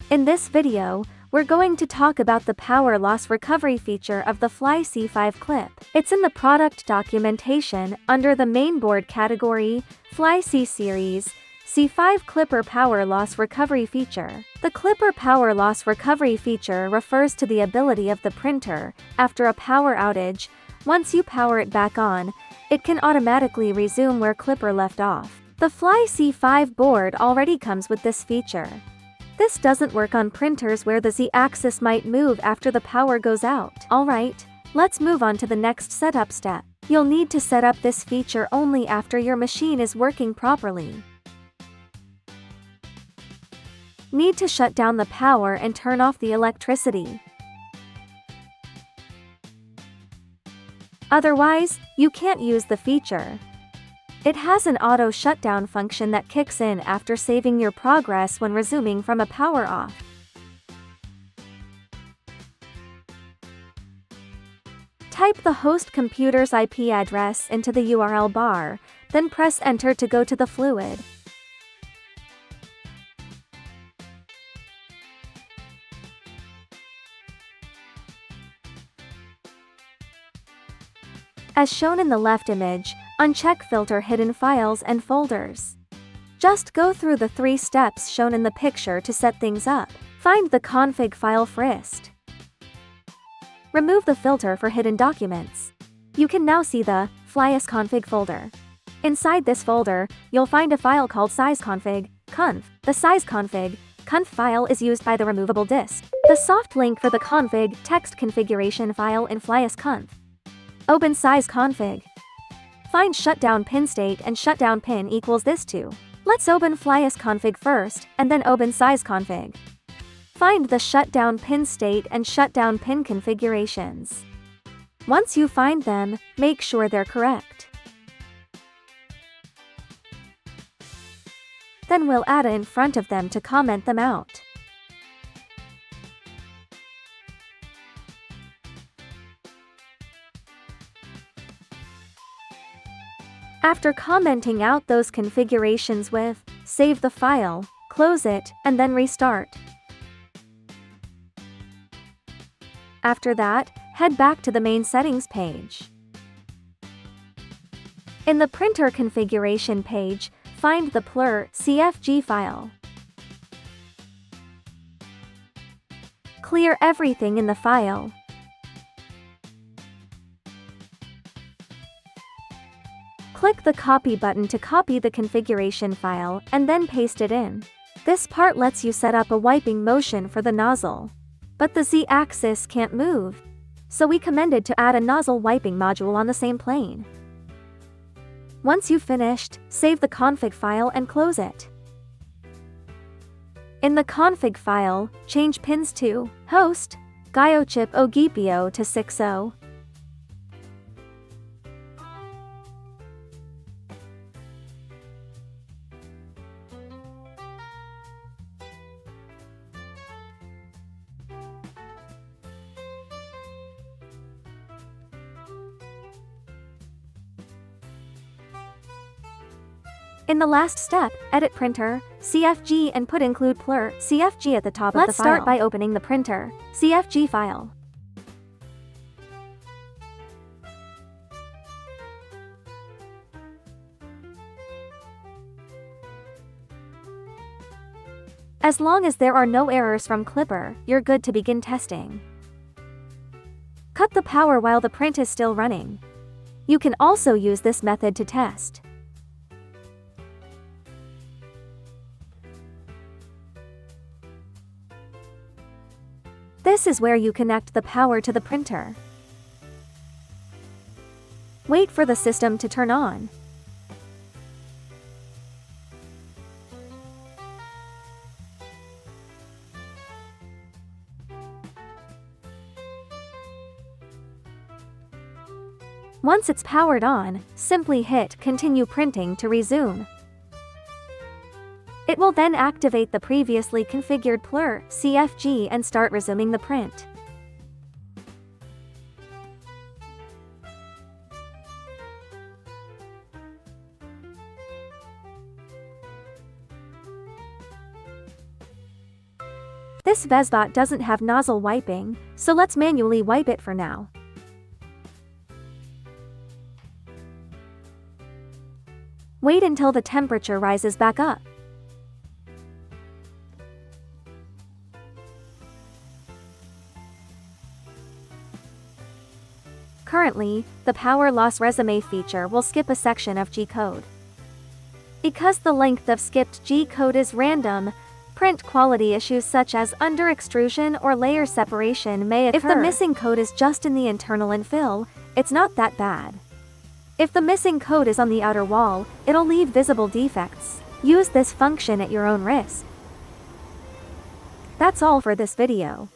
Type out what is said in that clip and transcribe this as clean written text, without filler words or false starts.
In this video, we're going to talk about the power loss recovery feature of the Fly C5 clip. It's in the product documentation under the mainboard category, Fly C Series, C5 Clipper Power Loss Recovery Feature. The Clipper Power Loss Recovery feature refers to the ability of the printer, after a power outage, once you power it back on, it can automatically resume where Clipper left off. The Fly C5 board already comes with this feature. This doesn't work on printers where the Z-axis might move after the power goes out. Alright, let's move on to the next setup step. You'll need to set up this feature only after your machine is working properly. Need to shut down the power and turn off the electricity. Otherwise, you can't use the feature. It has an auto shutdown function that kicks in after saving your progress when resuming from a power off. Type the host computer's IP address into the URL bar, then press enter to go to the fluid. As shown in the left image, uncheck Filter Hidden Files and Folders. Just go through the 3 steps shown in the picture to set things up. Find the config file first. Remove the filter for hidden documents. You can now see the FlySconfig folder. Inside this folder, you'll find a file called sizeconfig.conf. The sizeconfig.conf file is used by the removable disk. The soft link for the config text configuration file in FlySconf. Open sizeconfig. Find shutdown pin state and shutdown pin equals this to. Let's open FlySconfig first, and then open sizeconfig. Find the shutdown pin state and shutdown pin configurations. Once you find them, make sure they're correct. Then we'll add a in front of them to comment them out. After commenting out those configurations with, save the file, close it, and then restart. After that, head back to the main settings page. In the printer configuration page, find the plur.cfg file. Clear everything in the file. Click the copy button to copy the configuration file and then paste it in. This part lets you set up a wiping motion for the nozzle. But the Z-axis can't move, so we recommended to add a nozzle wiping module on the same plane. Once you've finished, save the config file and close it. In the config file, change pins to host, Giochip Ogipio to 60. In the last step, edit printer, CFG and put include plur, CFG at the top of the file. Let's start by opening the printer, CFG file. As long as there are no errors from Clipper, you're good to begin testing. Cut the power while the print is still running. You can also use this method to test. This is where you connect the power to the printer. Wait for the system to turn on. Once it's powered on, simply hit Continue Printing to resume. It will then activate the previously configured plur CFG and start resuming the print. This Vesbot doesn't have nozzle wiping, so let's manually wipe it for now. Wait until the temperature rises back up. Currently, the power loss resume feature will skip a section of G-code. Because the length of skipped G-code is random, print quality issues such as under-extrusion or layer separation may occur. If the missing code is just in the internal infill, it's not that bad. If the missing code is on the outer wall, it'll leave visible defects. Use this function at your own risk. That's all for this video.